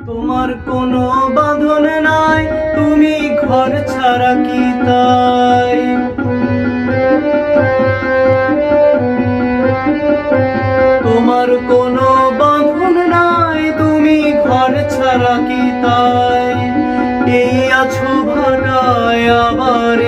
তোমার কোনো বাঁধন নাই, তুমি ঘর ছাড়া কি তাই? তোমার কোনো বাঁধন নাই, তুমি ঘর ছাড়া কি তাই? এই আছো ভাটায় আবার